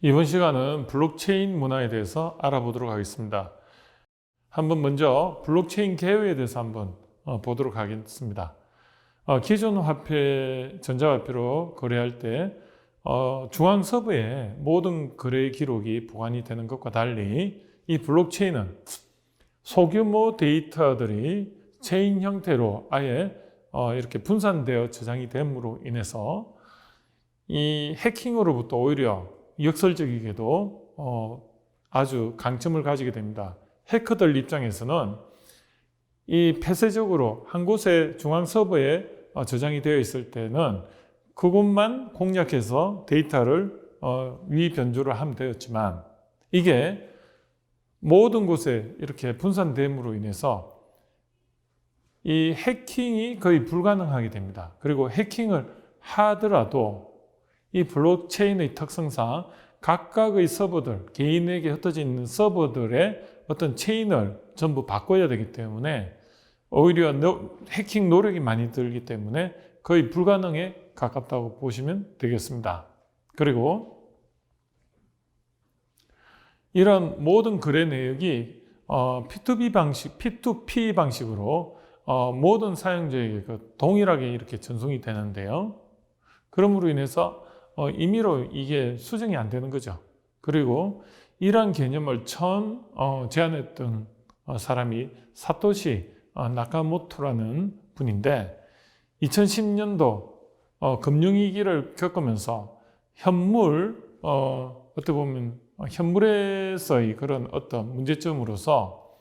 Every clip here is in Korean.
이번 시간은 블록체인 문화에 대해서 알아보도록 하겠습니다. 한번 먼저 블록체인 개요에 대해서 한번 보도록 하겠습니다. 기존 화폐, 전자화폐로 거래할 때 중앙 서버에 모든 거래 기록이 보관이 되는 것과 달리 이 블록체인은 소규모 데이터들이 체인 형태로 아예 이렇게 분산되어 저장이 됨으로 인해서 이 해킹으로부터 오히려 역설적이게도 아주 강점을 가지게 됩니다. 해커들 입장에서는 이 폐쇄적으로 한 곳에 중앙 서버에 저장이 되어 있을 때는 그곳만 공략해서 데이터를 위변조를 하면 되었지만, 이게 모든 곳에 이렇게 분산됨으로 인해서 이 해킹이 거의 불가능하게 됩니다. 그리고 해킹을 하더라도 이 블록체인의 특성상 각각의 서버들, 개인에게 흩어져 있는 서버들의 어떤 체인을 전부 바꿔야 되기 때문에 오히려 해킹 노력이 많이 들기 때문에 거의 불가능에 가깝다고 보시면 되겠습니다. 그리고 이런 모든 거래 내역이 P2P 방식으로 모든 사용자에게 동일하게 이렇게 전송이 되는데요. 그러므로 인해서 임의로 이게 수정이 안 되는 거죠. 그리고 이러한 개념을 처음 제안했던 사람이 사토시 나카모토라는 분인데, 2010년도 금융위기를 겪으면서 어떻게 보면 현물에서의 그런 어떤 문제점으로서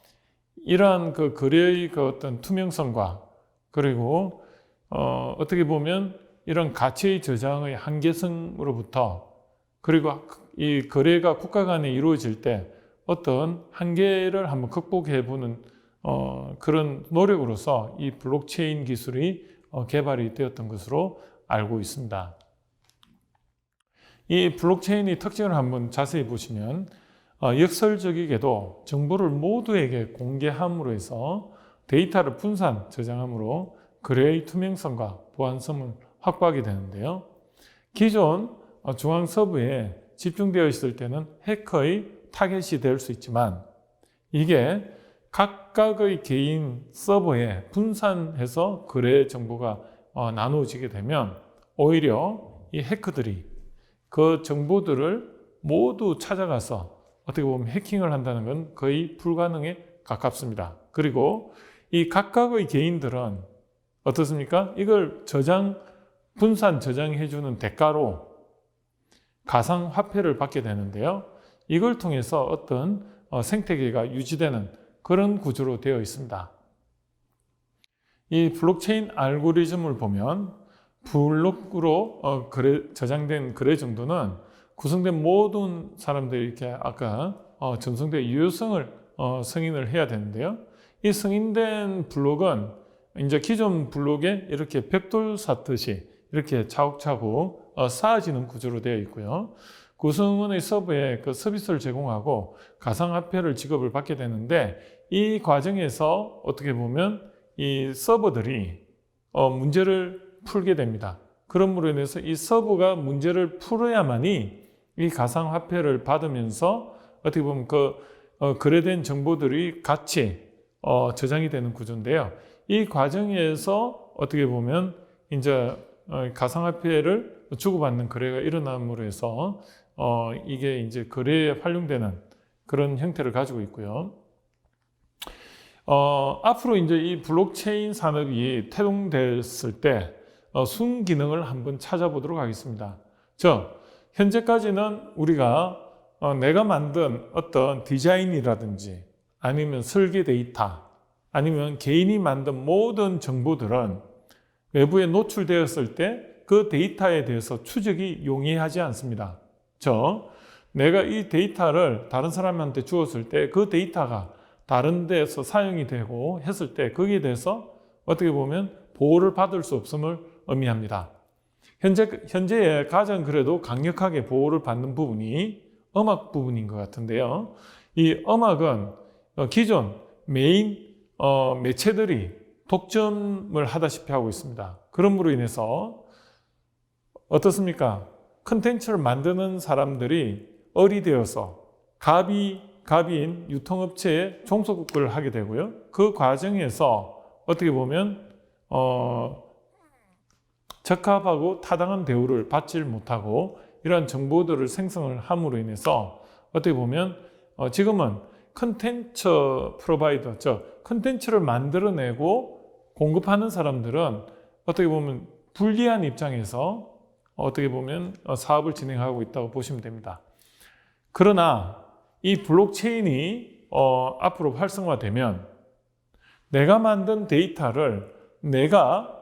이러한 그 거래의 그 어떤 투명성과, 그리고 어떻게 보면 이런 가치의 저장의 한계성으로부터, 그리고 이 거래가 국가 간에 이루어질 때 어떤 한계를 한번 극복해 보는 그런 노력으로서 이 블록체인 기술이 개발이 되었던 것으로 알고 있습니다. 이 블록체인의 특징을 한번 자세히 보시면 역설적이게도 정보를 모두에게 공개함으로 해서 데이터를 분산 저장함으로 거래의 투명성과 보안성을 확보하게 되는데요. 기존 중앙 서버에 집중되어 있을 때는 해커의 타겟이 될 수 있지만, 이게 각각의 개인 서버에 분산해서 거래 정보가 나누어지게 되면 오히려 이 해커들이 그 정보들을 모두 찾아가서 어떻게 보면 해킹을 한다는 건 거의 불가능에 가깝습니다. 그리고 이 각각의 개인들은 어떻습니까? 이걸 분산 저장해주는 대가로 가상화폐를 받게 되는데요. 이걸 통해서 어떤 생태계가 유지되는 그런 구조로 되어 있습니다. 이 블록체인 알고리즘을 보면 블록으로 저장된 거래 정도는 구성된 모든 사람들이 이렇게 아까 전송된 유효성을 승인을 해야 되는데요. 이 승인된 블록은 이제 기존 블록에 이렇게 벽돌 쌓듯이 이렇게 차곡차곡 쌓아지는 구조로 되어 있고요. 구성원의 서버에 그 서비스를 제공하고 가상화폐를 지급을 받게 되는데, 이 과정에서 어떻게 보면 이 서버들이 문제를 풀게 됩니다. 그러므로 인해서 이 서버가 문제를 풀어야만이 이 가상화폐를 받으면서 어떻게 보면 그 거래된 정보들이 같이 저장이 되는 구조인데요. 이 과정에서 어떻게 보면 이제 가상화폐를 주고받는 거래가 일어남으로 해서 이게 이제 거래에 활용되는 그런 형태를 가지고 있고요. 앞으로 이제 이 블록체인 산업이 태동됐을 때 순기능을 한번 찾아보도록 하겠습니다. 현재까지는 우리가 내가 만든 어떤 디자인이라든지 아니면 설계 데이터, 아니면 개인이 만든 모든 정보들은 외부에 노출되었을 때 그 데이터에 대해서 추적이 용이하지 않습니다. 내가 이 데이터를 다른 사람한테 주었을 때 그 데이터가 다른 데서 사용이 되고 했을 때 거기에 대해서 어떻게 보면 보호를 받을 수 없음을 의미합니다. 현재에 가장 그래도 강력하게 보호를 받는 부분이 음악 부분인 것 같은데요. 이 음악은 기존 메인 매체들이 독점을 하다시피 하고 있습니다. 그러므로 인해서 어떻습니까? 컨텐츠를 만드는 사람들이 어리되어서 갑인 유통업체에 종속을 하게 되고요. 그 과정에서 어떻게 보면 적합하고 타당한 대우를 받지 못하고 이러한 정보들을 생성을 함으로 인해서 어떻게 보면 지금은 컨텐츠 프로바이더, 컨텐츠를 만들어내고 공급하는 사람들은 어떻게 보면 불리한 입장에서 어떻게 보면 사업을 진행하고 있다고 보시면 됩니다. 그러나 이 블록체인이 앞으로 활성화되면 내가 만든 데이터를 내가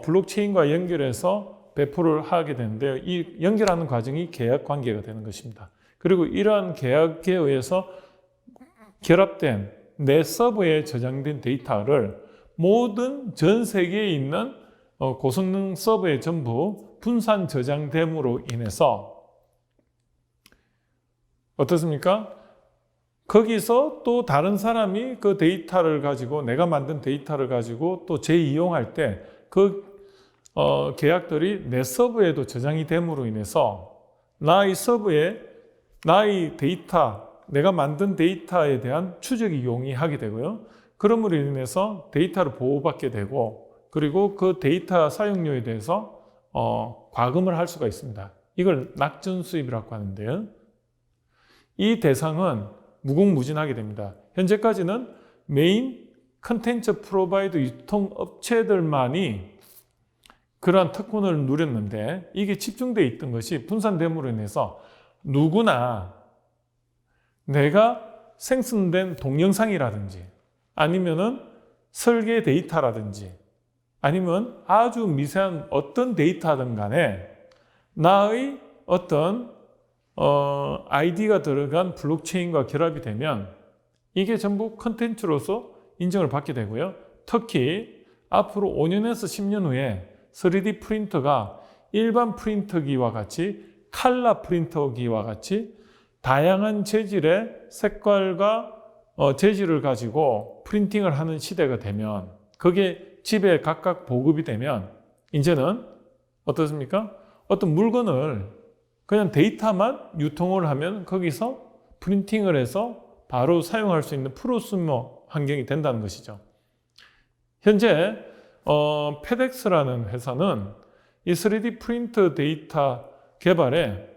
블록체인과 연결해서 배포를 하게 되는데요. 이 연결하는 과정이 계약 관계가 되는 것입니다. 그리고 이러한 계약에 의해서 결합된 내 서버에 저장된 데이터를 모든 전 세계에 있는 고성능 서버에 전부 분산 저장됨으로 인해서 어떻습니까? 거기서 또 다른 사람이 그 데이터를 가지고 내가 만든 데이터를 가지고 또 재이용할 때 그 계약들이 내 서버에도 저장이 됨으로 인해서 나의 서버에 나의 데이터, 내가 만든 데이터에 대한 추적이 용이하게 되고요. 그러므로 인해서 데이터를 보호받게 되고 그리고 그 데이터 사용료에 대해서 과금을 할 수가 있습니다. 이걸 낙전 수입이라고 하는데요. 이 대상은 무궁무진하게 됩니다. 현재까지는 메인 컨텐츠 프로바이더 유통업체들만이 그러한 특권을 누렸는데 이게 집중되어 있던 것이 분산됨으로 인해서 누구나 내가 생성된 동영상이라든지 아니면은 설계 데이터라든지 아니면 아주 미세한 어떤 데이터든 간에 나의 어떤 아이디가 들어간 블록체인과 결합이 되면 이게 전부 컨텐츠로서 인정을 받게 되고요. 특히 앞으로 5년에서 10년 후에 3D 프린터가 일반 프린터기와 같이 칼라 프린터기와 같이 다양한 재질의 색깔과 재질을 가지고 프린팅을 하는 시대가 되면 그게 집에 각각 보급이 되면 이제는 어떻습니까? 어떤 물건을 그냥 데이터만 유통을 하면 거기서 프린팅을 해서 바로 사용할 수 있는 프로수머 환경이 된다는 것이죠. 현재 페덱스라는 회사는 이 3D 프린터 데이터 개발에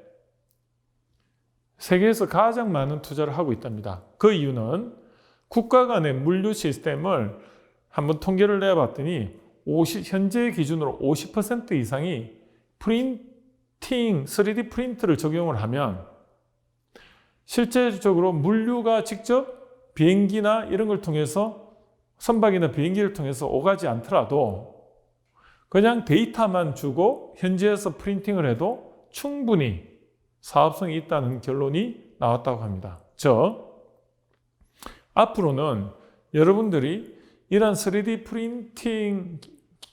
세계에서 가장 많은 투자를 하고 있답니다. 그 이유는 국가 간의 물류 시스템을 한번 통계를 내봤더니 현재 기준으로 50% 이상이 3D 프린트를 적용을 하면 실제적으로 물류가 직접 비행기나 이런 걸 통해서 선박이나 비행기를 통해서 오가지 않더라도 그냥 데이터만 주고 현지에서 프린팅을 해도 충분히 사업성이 있다는 결론이 나왔다고 합니다. 즉, 앞으로는 여러분들이 이런 3D 프린팅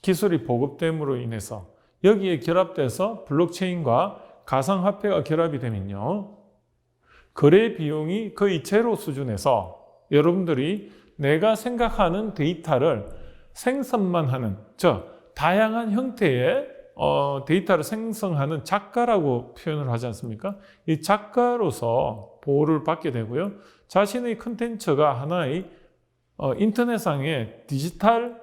기술이 보급됨으로 인해서 여기에 결합돼서 블록체인과 가상화폐가 결합이 되면요. 거래 비용이 거의 제로 수준에서 여러분들이 내가 생각하는 데이터를 생성만 하는, 다양한 형태의 데이터를 생성하는 작가라고 표현을 하지 않습니까? 이 작가로서 보호를 받게 되고요. 자신의 컨텐츠가 하나의 인터넷상의 디지털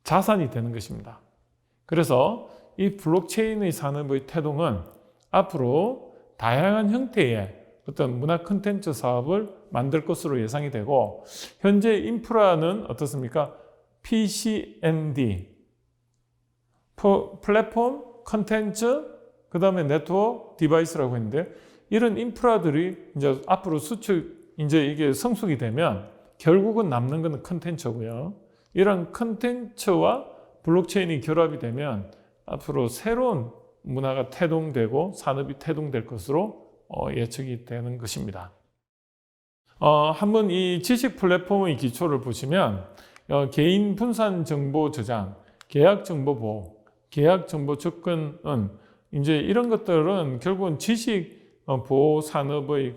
자산이 되는 것입니다. 그래서 이 블록체인의 산업의 태동은 앞으로 다양한 형태의 어떤 문화 콘텐츠 사업을 만들 것으로 예상이 되고 현재 인프라는 어떻습니까? PCND, 플랫폼, 콘텐츠, 그 다음에 네트워크, 디바이스라고 했는데 이런 인프라들이 이제 앞으로 이제 이게 성숙이 되면 결국은 남는 것은 콘텐츠고요. 이런 콘텐츠와 블록체인이 결합이 되면 앞으로 새로운 문화가 태동되고 산업이 태동될 것으로 예측이 되는 것입니다. 한번 이 지식 플랫폼의 기초를 보시면 개인 분산 정보 저장, 계약 정보 보호, 계약 정보 접근은 이제 이런 것들은 결국은 지식 보호 산업의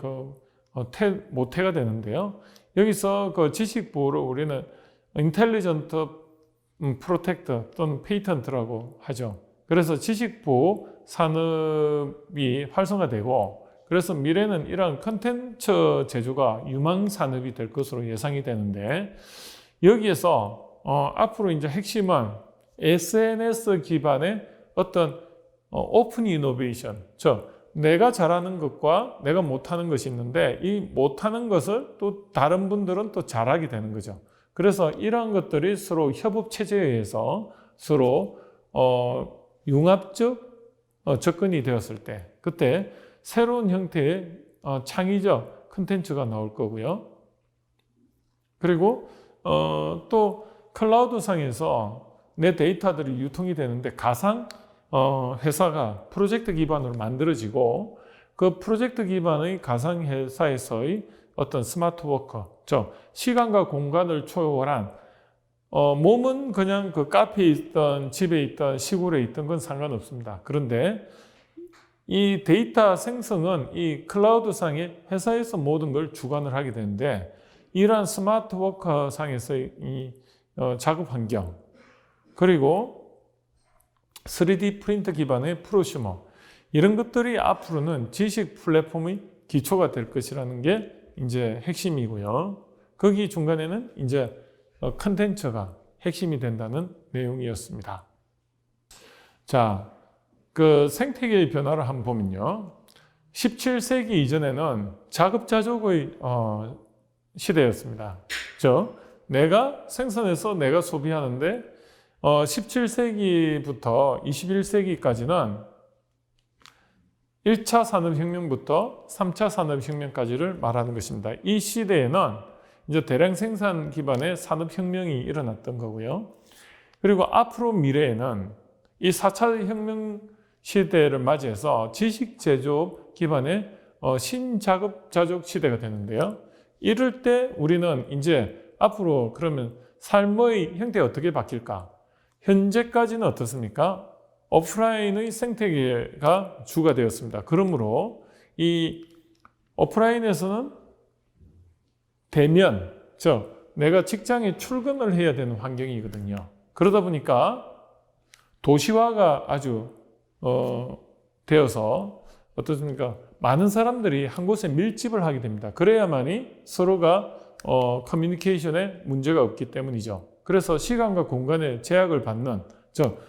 모태가 되는데요. 여기서 그 지식 보호를 우리는 인텔리전트 프로텍터 또는 페이턴트라고 하죠. 그래서 지식 보호 산업이 활성화되고 그래서 미래는 이런 컨텐츠 제조가 유망 산업이 될 것으로 예상이 되는데, 여기에서 앞으로 이제 핵심은 SNS 기반의 어떤 오픈 이노베이션, 즉 내가 잘하는 것과 내가 못하는 것이 있는데 이 못하는 것을 또 다른 분들은 또 잘하게 되는 거죠. 그래서 이러한 것들이 서로 협업 체제에 의해서 서로 융합적 접근이 되었을 때, 그때 새로운 형태의 창의적 콘텐츠가 나올 거고요. 그리고 또 클라우드 상에서 내 데이터들이 유통이 되는데 가상 회사가 프로젝트 기반으로 만들어지고, 그 프로젝트 기반의 가상 회사에서의 어떤 스마트 워커, 즉 시간과 공간을 초월한 몸은 그냥 그 카페에 있던 집에 있던 시골에 있던 건 상관없습니다. 그런데 이 데이터 생성은 이 클라우드 상의 회사에서 모든 걸 주관을 하게 되는데, 이러한 스마트 워커 상에서의 이 작업 환경, 그리고 3D 프린터 기반의 프로슈머, 이런 것들이 앞으로는 지식 플랫폼의 기초가 될 것이라는 게 이제 핵심이고요. 거기 중간에는 이제 컨텐츠가 핵심이 된다는 내용이었습니다. 자, 그 생태계의 변화를 한번 보면요. 17세기 이전에는 자급자족의 시대였습니다. 즉, 내가 생산해서 내가 소비하는데 17세기부터 21세기까지는 1차 산업혁명부터 3차 산업혁명까지를 말하는 것입니다. 이 시대에는 이제 대량 생산 기반의 산업혁명이 일어났던 거고요. 그리고 앞으로 미래에는 이 4차 혁명 시대를 맞이해서 지식 제조업 기반의 신자급자족 시대가 되는데요. 이럴 때 우리는 이제 앞으로 그러면 삶의 형태가 어떻게 바뀔까? 현재까지는 어떻습니까? 오프라인의 생태계가 주가 되었습니다. 그러므로 이 오프라인에서는 대면, 즉 내가 직장에 출근을 해야 되는 환경이거든요. 그러다 보니까 도시화가 아주 되어서 어떻습니까? 많은 사람들이 한 곳에 밀집을 하게 됩니다. 그래야만이 서로가 커뮤니케이션에 문제가 없기 때문이죠. 그래서 시간과 공간에 제약을 받는, 즉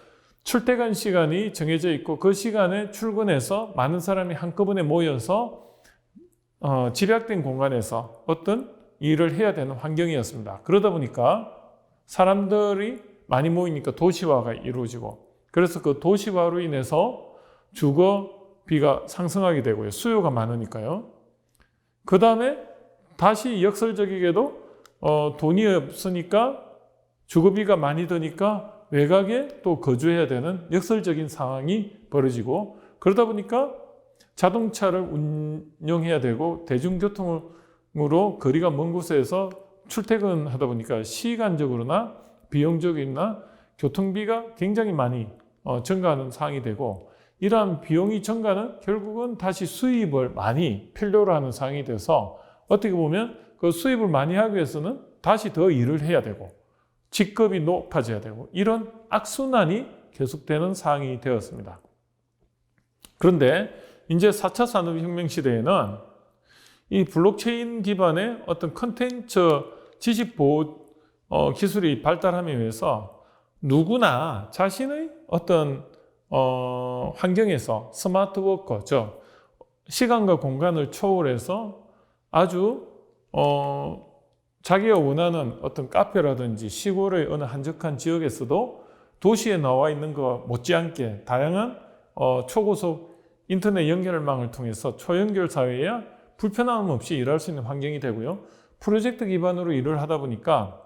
출퇴근 시간이 정해져 있고 그 시간에 출근해서 많은 사람이 한꺼번에 모여서 집약된 공간에서 어떤 일을 해야 되는 환경이었습니다. 그러다 보니까 사람들이 많이 모이니까 도시화가 이루어지고, 그래서 그 도시화로 인해서 주거비가 상승하게 되고요. 수요가 많으니까요. 그 다음에 다시 역설적이게도 돈이 없으니까 주거비가 많이 드니까 외곽에 또 거주해야 되는 역설적인 상황이 벌어지고, 그러다 보니까 자동차를 운영해야 되고 대중교통으로 거리가 먼 곳에서 출퇴근하다 보니까 시간적으로나 비용적이나 교통비가 굉장히 많이 증가하는 상황이 되고, 이러한 비용이 증가는 결국은 다시 수입을 많이 필요로 하는 상황이 돼서 어떻게 보면 그 수입을 많이 하기 위해서는 다시 더 일을 해야 되고 직급이 높아져야 되고, 이런 악순환이 계속되는 상황이 되었습니다. 그런데 이제 4차 산업혁명 시대에는 이 블록체인 기반의 어떤 컨텐츠 지식보호 기술이 발달함에 의해서 누구나 자신의 어떤 환경에서 스마트 워커, 즉 시간과 공간을 초월해서 아주 자기가 원하는 어떤 카페라든지 시골의 어느 한적한 지역에서도 도시에 나와 있는 것 못지않게 다양한 초고속 인터넷 연결망을 통해서 초연결 사회에 불편함 없이 일할 수 있는 환경이 되고요. 프로젝트 기반으로 일을 하다 보니까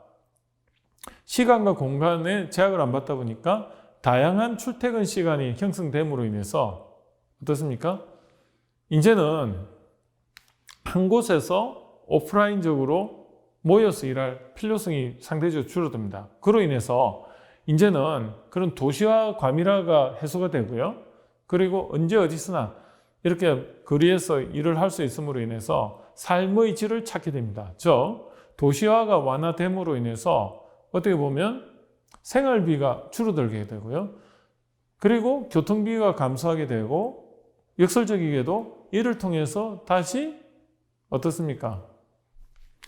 시간과 공간에 제약을 안 받다 보니까 다양한 출퇴근 시간이 형성됨으로 인해서 어떻습니까? 이제는 한 곳에서 오프라인적으로 모여서 일할 필요성이 상대적으로 줄어듭니다. 그로 인해서 이제는 그런 도시화 과밀화가 해소가 되고요. 그리고 언제 어디서나 이렇게 거리에서 일을 할 수 있음으로 인해서 삶의 질을 찾게 됩니다. 즉 도시화가 완화됨으로 인해서 어떻게 보면 생활비가 줄어들게 되고요. 그리고 교통비가 감소하게 되고 역설적이게도 이를 통해서 다시 어떻습니까?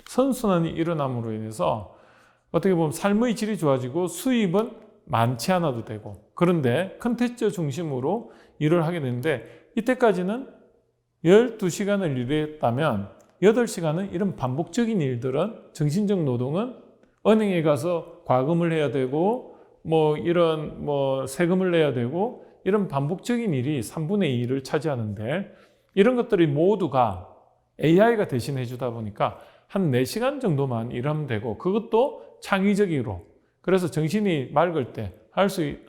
선순환이 일어남으로 인해서 어떻게 보면 삶의 질이 좋아지고 수입은 많지 않아도 되고, 그런데 컨텐츠 중심으로 일을 하게 되는데, 이때까지는 12시간을 일했다면 8시간은 이런 반복적인 일들은, 정신적 노동은 은행에 가서 과금을 해야 되고 이런 세금을 내야 되고, 이런 반복적인 일이 3분의 2를 차지하는데, 이런 것들이 모두가 AI가 대신해 주다 보니까 한 4시간 정도만 일하면 되고, 그것도 창의적으로, 그래서 정신이 맑을 때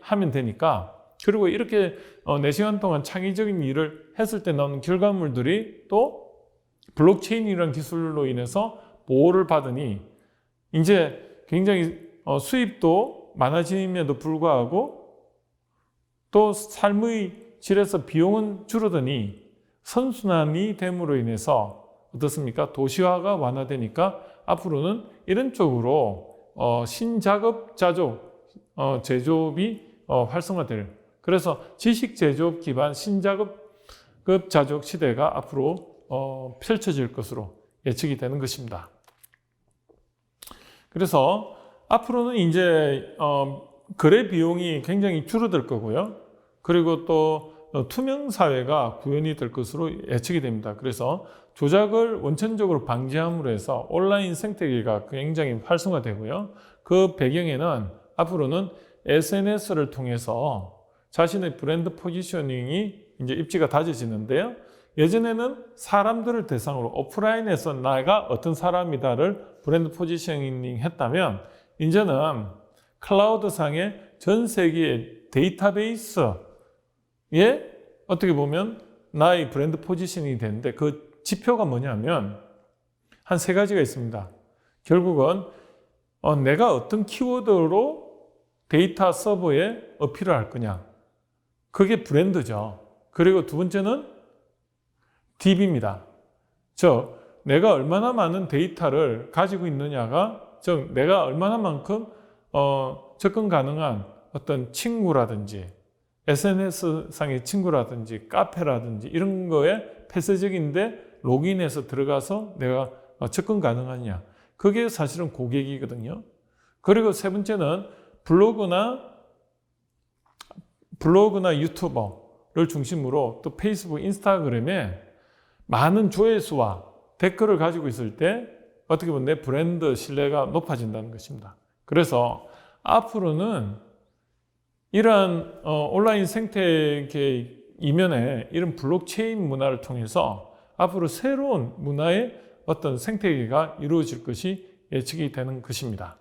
하면 되니까, 그리고 이렇게 4시간 동안 창의적인 일을 했을 때 나오는 결과물들이 또 블록체인이라는 기술로 인해서 보호를 받으니 이제 굉장히 수입도 많아짐에도 불구하고 또 삶의 질에서 비용은 줄어드니 선순환이 됨으로 인해서 어떻습니까? 도시화가 완화되니까 앞으로는 이런 쪽으로 신작업 제조업이 활성화될, 그래서 지식 제조업 기반 신작업 자족 시대가 앞으로 펼쳐질 것으로 예측이 되는 것입니다. 그래서 앞으로는 이제 거래 비용이 굉장히 줄어들 거고요. 그리고 또 투명 사회가 구현이 될 것으로 예측이 됩니다. 그래서 조작을 원천적으로 방지함으로 해서 온라인 생태계가 굉장히 활성화되고요. 그 배경에는 앞으로는 SNS를 통해서 자신의 브랜드 포지셔닝이 이제 입지가 다져지는데요. 예전에는 사람들을 대상으로 오프라인에서 내가 어떤 사람이다를 브랜드 포지셔닝 했다면, 이제는 클라우드상의 전 세계의 데이터베이스에 어떻게 보면 나의 브랜드 포지셔닝이 되는데, 그 지표가 뭐냐면 한 3가지가 있습니다. 결국은 내가 어떤 키워드로 데이터 서버에 어필을 할 거냐, 그게 브랜드죠. 그리고 두 번째는 DB입니다. 즉 내가 얼마나 많은 데이터를 가지고 있느냐가, 즉 내가 얼마나 만큼 접근 가능한 어떤 친구라든지 SNS상의 친구라든지 카페라든지 이런 거에 폐쇄적인데 로그인해서 들어가서 내가 접근 가능하냐, 그게 사실은 고객이거든요. 그리고 세 번째는 블로그나 유튜버를 중심으로 또 페이스북, 인스타그램에 많은 조회수와 댓글을 가지고 있을 때 어떻게 보면 내 브랜드 신뢰가 높아진다는 것입니다. 그래서 앞으로는 이러한 온라인 생태계 이면에 이런 블록체인 문화를 통해서 앞으로 새로운 문화의 어떤 생태계가 이루어질 것이 예측이 되는 것입니다.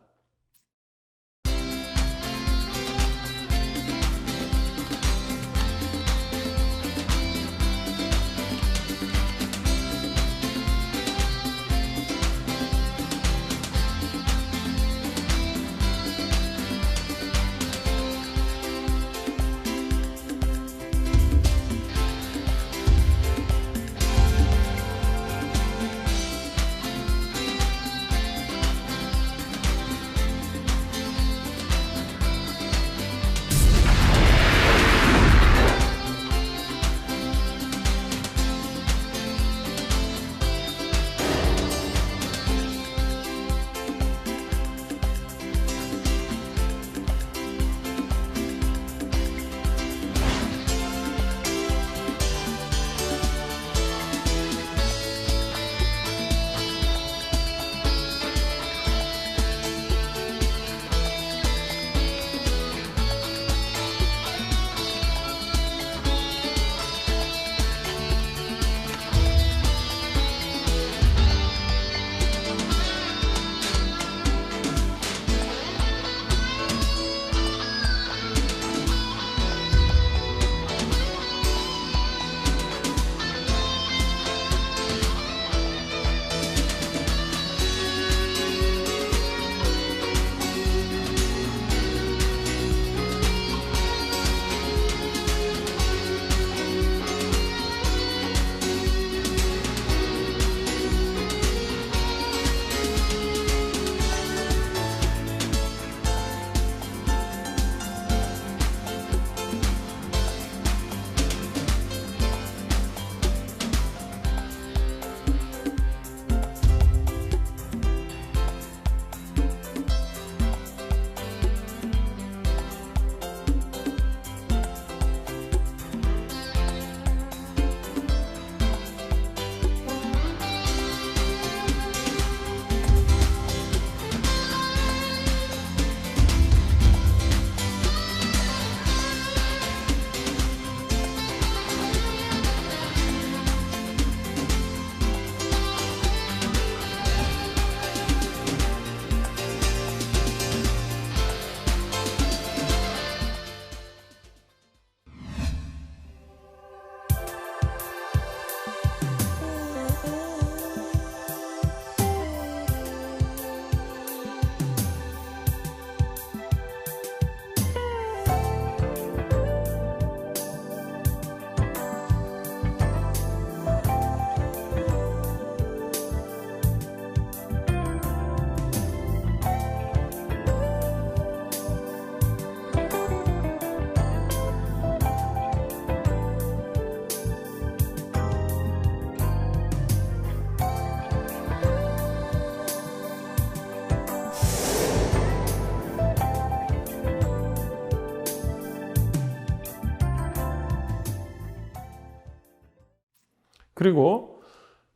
그리고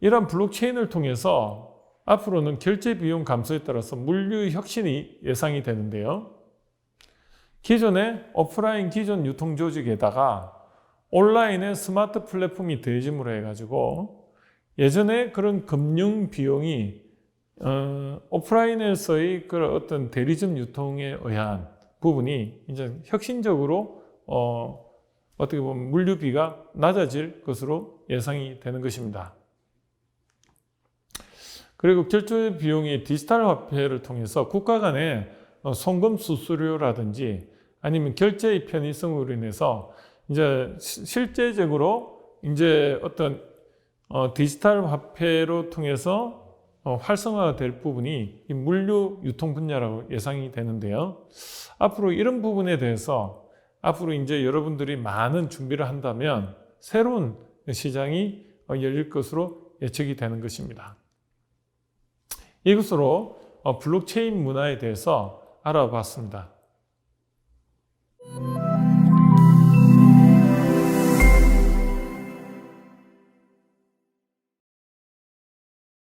이러한 블록체인을 통해서 앞으로는 결제 비용 감소에 따라서 물류 혁신이 예상이 되는데요. 기존의 오프라인 기존 유통 조직에다가 온라인의 스마트 플랫폼이 더해짐으로 해가지고 예전에 그런 금융 비용이 오프라인에서의 그런 어떤 대리점 유통에 의한 부분이 이제 혁신적으로 어떻게 보면 물류비가 낮아질 것으로 예상이 되는 것입니다. 그리고 결제 비용이 디지털 화폐를 통해서 국가 간의 송금 수수료라든지 아니면 결제의 편의성으로 인해서 이제 실제적으로 이제 어떤 디지털 화폐로 통해서 활성화가 될 부분이 이 물류 유통 분야라고 예상이 되는데요. 앞으로 이런 부분에 대해서 앞으로 이제 여러분들이 많은 준비를 한다면 새로운 시장이 열릴 것으로 예측이 되는 것입니다. 이것으로 블록체인 문화에 대해서 알아봤습니다.